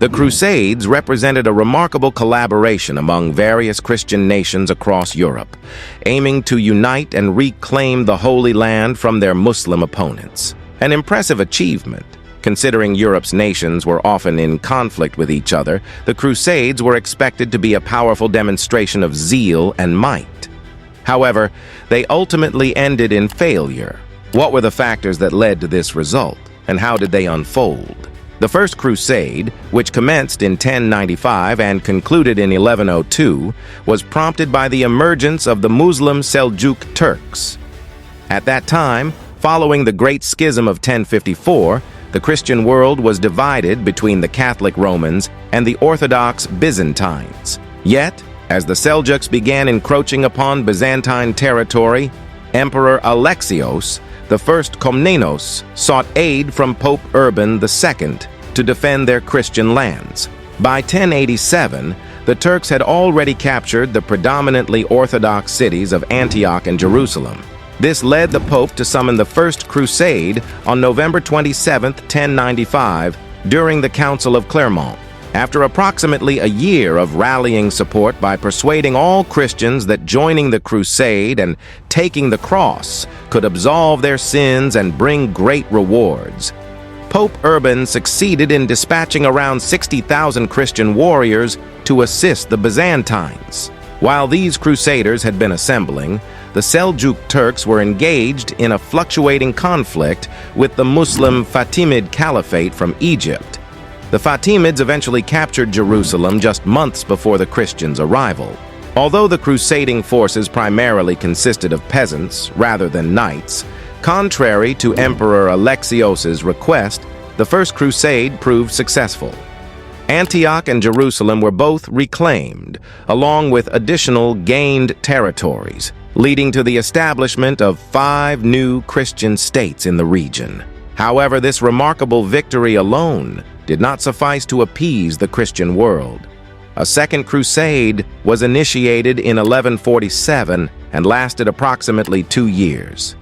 The Crusades represented a remarkable collaboration among various Christian nations across Europe, aiming to unite and reclaim the Holy Land from their Muslim opponents. An impressive achievement. Considering Europe's nations were often in conflict with each other, the Crusades were expected to be a powerful demonstration of zeal and might. However, they ultimately ended in failure. What were the factors that led to this result, and how did they unfold? The First Crusade, which commenced in 1095 and concluded in 1102, was prompted by the emergence of the Muslim Seljuk Turks. At that time, following the Great Schism of 1054, the Christian world was divided between the Catholic Romans and the Orthodox Byzantines. Yet, as the Seljuks began encroaching upon Byzantine territory, Emperor Alexios, the first Komnenos, sought aid from Pope Urban II to defend their Christian lands. By 1087, the Turks had already captured the predominantly Orthodox cities of Antioch and Jerusalem. This led the Pope to summon the First Crusade on November 27, 1095, during the Council of Clermont. After approximately a year of rallying support by persuading all Christians that joining the crusade and taking the cross could absolve their sins and bring great rewards, Pope Urban succeeded in dispatching around 60,000 Christian warriors to assist the Byzantines. While these crusaders had been assembling, the Seljuk Turks were engaged in a fluctuating conflict with the Muslim Fatimid Caliphate from Egypt. The Fatimids eventually captured Jerusalem just months before the Christians' arrival. Although the crusading forces primarily consisted of peasants rather than knights, contrary to Emperor Alexios' request, the First Crusade proved successful. Antioch and Jerusalem were both reclaimed, along with additional gained territories, leading to the establishment of 5 new Christian states in the region. However, this remarkable victory alone did not suffice to appease the Christian world. A second crusade was initiated in 1147 and lasted approximately 2 years.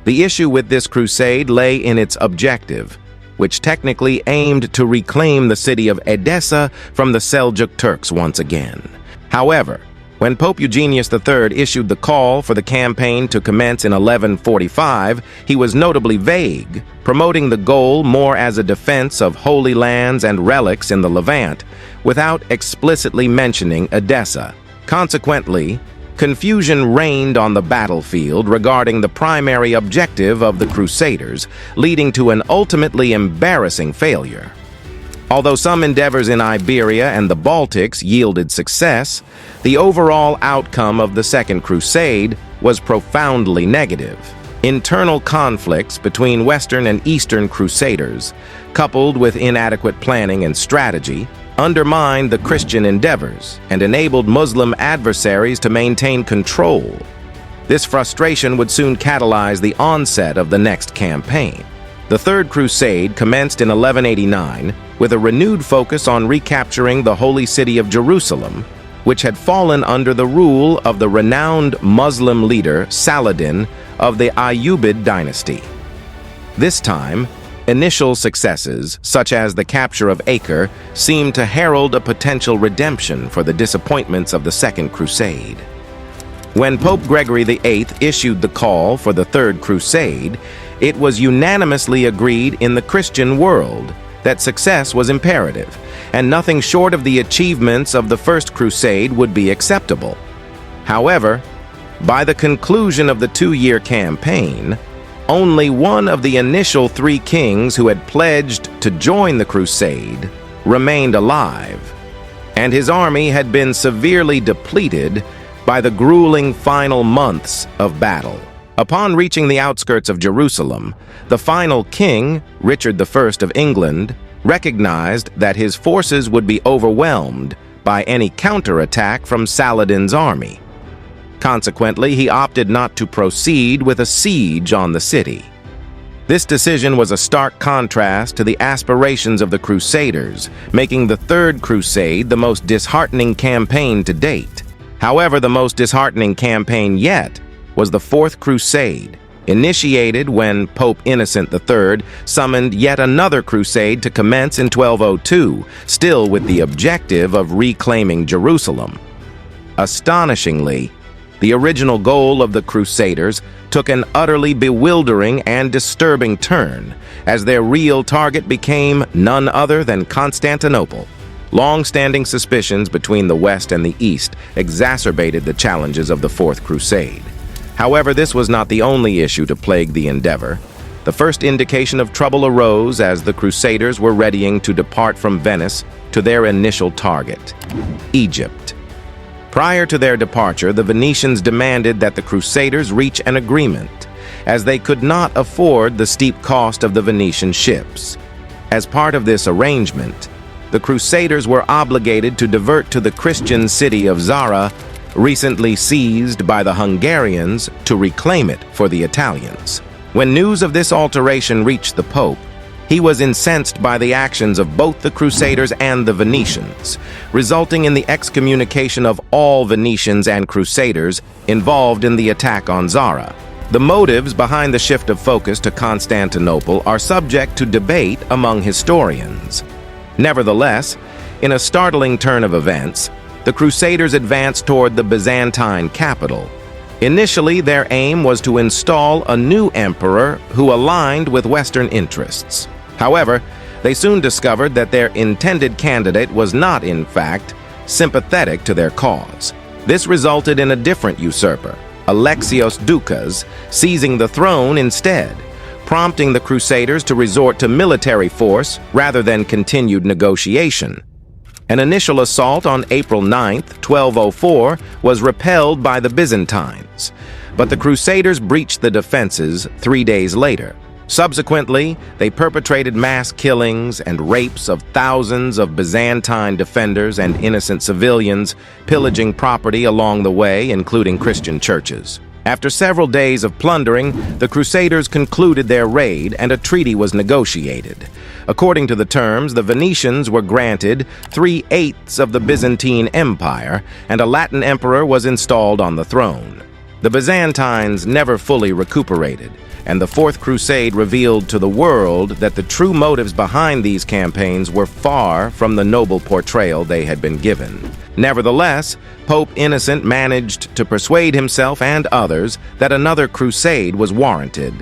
The issue with this crusade lay in its objective, which technically aimed to reclaim the city of Edessa from the Seljuk Turks once again. However, when Pope Eugenius III issued the call for the campaign to commence in 1145, he was notably vague, promoting the goal more as a defense of holy lands and relics in the Levant, without explicitly mentioning Edessa. Consequently, confusion reigned on the battlefield regarding the primary objective of the Crusaders, leading to an ultimately embarrassing failure. Although some endeavors in Iberia and the Baltics yielded success, the overall outcome of the Second Crusade was profoundly negative. Internal conflicts between Western and Eastern Crusaders, coupled with inadequate planning and strategy, undermined the Christian endeavors and enabled Muslim adversaries to maintain control. This frustration would soon catalyze the onset of the next campaign. The Third Crusade commenced in 1189 with a renewed focus on recapturing the holy city of Jerusalem, which had fallen under the rule of the renowned Muslim leader Saladin of the Ayyubid dynasty. This time, initial successes, such as the capture of Acre, seemed to herald a potential redemption for the disappointments of the Second Crusade. When Pope Gregory VIII issued the call for the Third Crusade, it was unanimously agreed in the Christian world that success was imperative, and nothing short of the achievements of the First Crusade would be acceptable. However, by the conclusion of the 2-year campaign, only one of the initial 3 kings who had pledged to join the crusade remained alive, and his army had been severely depleted by the grueling final months of battle. Upon reaching the outskirts of Jerusalem, the final king, Richard I of England, recognized that his forces would be overwhelmed by any counterattack from Saladin's army. Consequently, he opted not to proceed with a siege on the city. This decision was a stark contrast to the aspirations of the Crusaders, making the Third Crusade the most disheartening campaign to date. However, the most disheartening campaign yet was the Fourth Crusade, initiated when Pope Innocent III summoned yet another crusade to commence in 1202, still with the objective of reclaiming Jerusalem. Astonishingly, the original goal of the Crusaders took an utterly bewildering and disturbing turn, as their real target became none other than Constantinople. Long-standing suspicions between the West and the East exacerbated the challenges of the Fourth Crusade. However, this was not the only issue to plague the endeavor. The first indication of trouble arose as the Crusaders were readying to depart from Venice to their initial target, Egypt. Prior to their departure, the Venetians demanded that the Crusaders reach an agreement, as they could not afford the steep cost of the Venetian ships. As part of this arrangement, the Crusaders were obligated to divert to the Christian city of Zara, recently seized by the Hungarians, to reclaim it for the Italians. When news of this alteration reached the Pope, he was incensed by the actions of both the Crusaders and the Venetians, resulting in the excommunication of all Venetians and Crusaders involved in the attack on Zara. The motives behind the shift of focus to Constantinople are subject to debate among historians. Nevertheless, in a startling turn of events, the Crusaders advanced toward the Byzantine capital. Initially, their aim was to install a new emperor who aligned with Western interests. However, they soon discovered that their intended candidate was not, in fact, sympathetic to their cause. This resulted in a different usurper, Alexios Doukas, seizing the throne instead, prompting the Crusaders to resort to military force rather than continued negotiation. An initial assault on April 9, 1204, was repelled by the Byzantines, but the Crusaders breached the defenses 3 days later. Subsequently, they perpetrated mass killings and rapes of thousands of Byzantine defenders and innocent civilians, pillaging property along the way, including Christian churches. After several days of plundering, the Crusaders concluded their raid and a treaty was negotiated. According to the terms, the Venetians were granted 3/8 of the Byzantine Empire, and a Latin emperor was installed on the throne. The Byzantines never fully recuperated, and the Fourth Crusade revealed to the world that the true motives behind these campaigns were far from the noble portrayal they had been given. Nevertheless, Pope Innocent managed to persuade himself and others that another crusade was warranted.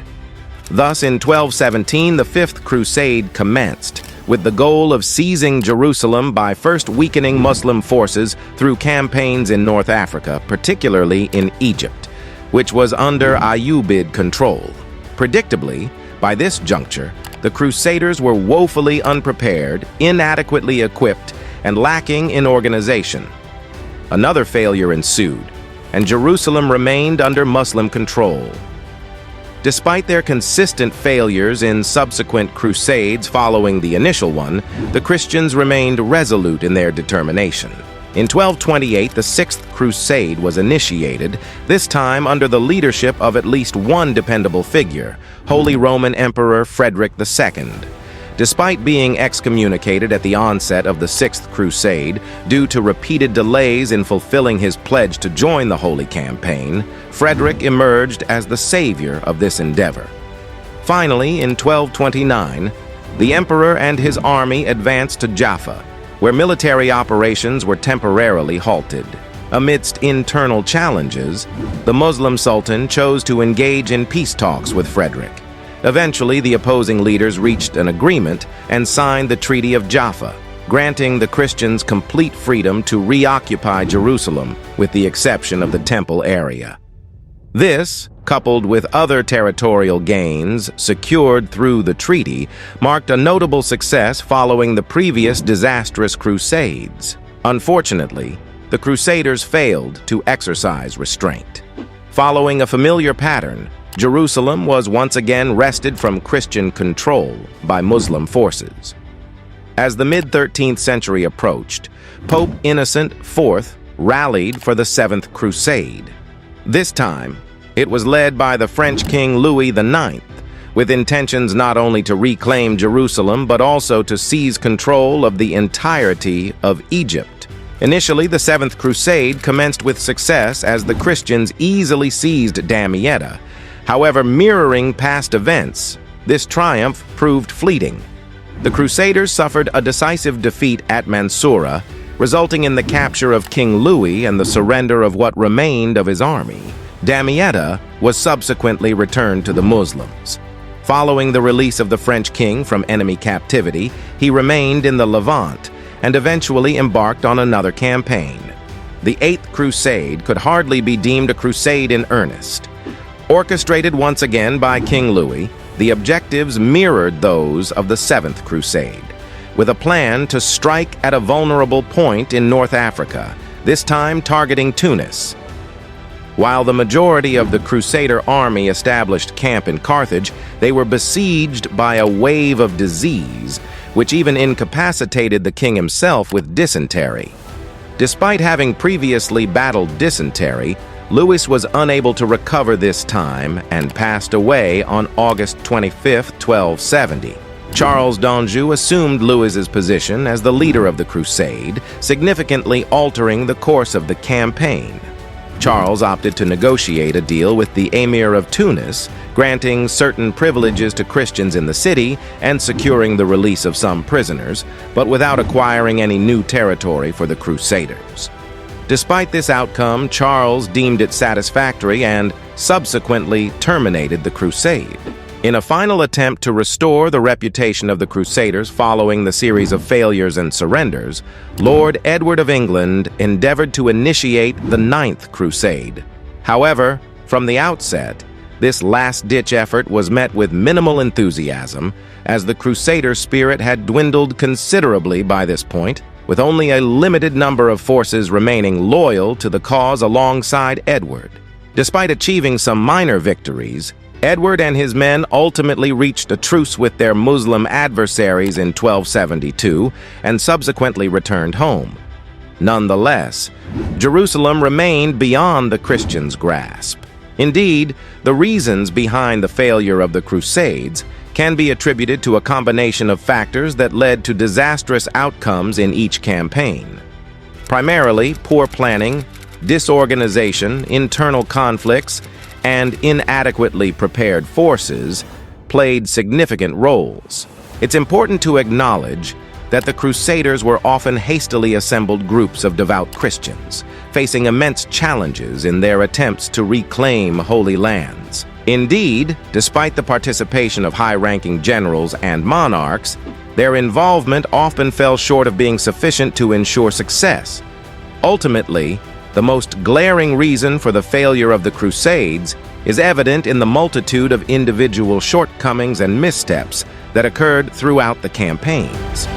Thus, in 1217, the Fifth Crusade commenced, with the goal of seizing Jerusalem by first weakening Muslim forces through campaigns in North Africa, particularly in Egypt, which was under Ayyubid control. Predictably, by this juncture, the Crusaders were woefully unprepared, inadequately equipped, and lacking in organization. Another failure ensued, and Jerusalem remained under Muslim control. Despite their consistent failures in subsequent crusades following the initial one, the Christians remained resolute in their determination. In 1228, the Sixth Crusade was initiated, this time under the leadership of at least one dependable figure, Holy Roman Emperor Frederick II. Despite being excommunicated at the onset of the Sixth Crusade due to repeated delays in fulfilling his pledge to join the Holy Campaign, Frederick emerged as the savior of this endeavor. Finally, in 1229, the emperor and his army advanced to Jaffa, where military operations were temporarily halted. Amidst internal challenges, the Muslim Sultan chose to engage in peace talks with Frederick. Eventually, the opposing leaders reached an agreement and signed the Treaty of Jaffa, granting the Christians complete freedom to reoccupy Jerusalem, with the exception of the temple area. This, coupled with other territorial gains secured through the treaty, marked a notable success following the previous disastrous Crusades. Unfortunately, the Crusaders failed to exercise restraint. Following a familiar pattern, Jerusalem was once again wrested from Christian control by Muslim forces. As the mid-13th century approached, Pope Innocent IV rallied for the Seventh Crusade. This time, it was led by the French King Louis IX, with intentions not only to reclaim Jerusalem but also to seize control of the entirety of Egypt. Initially, the Seventh Crusade commenced with success as the Christians easily seized Damietta. However, mirroring past events, this triumph proved fleeting. The Crusaders suffered a decisive defeat at Mansoura, resulting in the capture of King Louis and the surrender of what remained of his army. Damietta was subsequently returned to the Muslims. Following the release of the French king from enemy captivity, he remained in the Levant and eventually embarked on another campaign. The Eighth Crusade could hardly be deemed a crusade in earnest. Orchestrated once again by King Louis, the objectives mirrored those of the Seventh Crusade, with a plan to strike at a vulnerable point in North Africa, this time targeting Tunis. While the majority of the Crusader army established camp in Carthage, they were besieged by a wave of disease, which even incapacitated the king himself with dysentery. Despite having previously battled dysentery, Louis was unable to recover this time and passed away on August 25, 1270. Charles d'Anjou assumed Louis's position as the leader of the crusade, significantly altering the course of the campaign. Charles opted to negotiate a deal with the Emir of Tunis, granting certain privileges to Christians in the city and securing the release of some prisoners, but without acquiring any new territory for the Crusaders. Despite this outcome, Charles deemed it satisfactory and subsequently terminated the crusade. In a final attempt to restore the reputation of the Crusaders following the series of failures and surrenders, Lord Edward of England endeavored to initiate the Ninth Crusade. However, from the outset, this last-ditch effort was met with minimal enthusiasm, as the Crusader spirit had dwindled considerably by this point, with only a limited number of forces remaining loyal to the cause alongside Edward. Despite achieving some minor victories, Edward and his men ultimately reached a truce with their Muslim adversaries in 1272 and subsequently returned home. Nonetheless, Jerusalem remained beyond the Christians' grasp. Indeed, the reasons behind the failure of the Crusades can be attributed to a combination of factors that led to disastrous outcomes in each campaign. Primarily, poor planning, disorganization, internal conflicts, and inadequately prepared forces played significant roles. It's important to acknowledge that the Crusaders were often hastily assembled groups of devout Christians, facing immense challenges in their attempts to reclaim holy lands. Indeed, despite the participation of high-ranking generals and monarchs, their involvement often fell short of being sufficient to ensure success. Ultimately, the most glaring reason for the failure of the Crusades is evident in the multitude of individual shortcomings and missteps that occurred throughout the campaigns.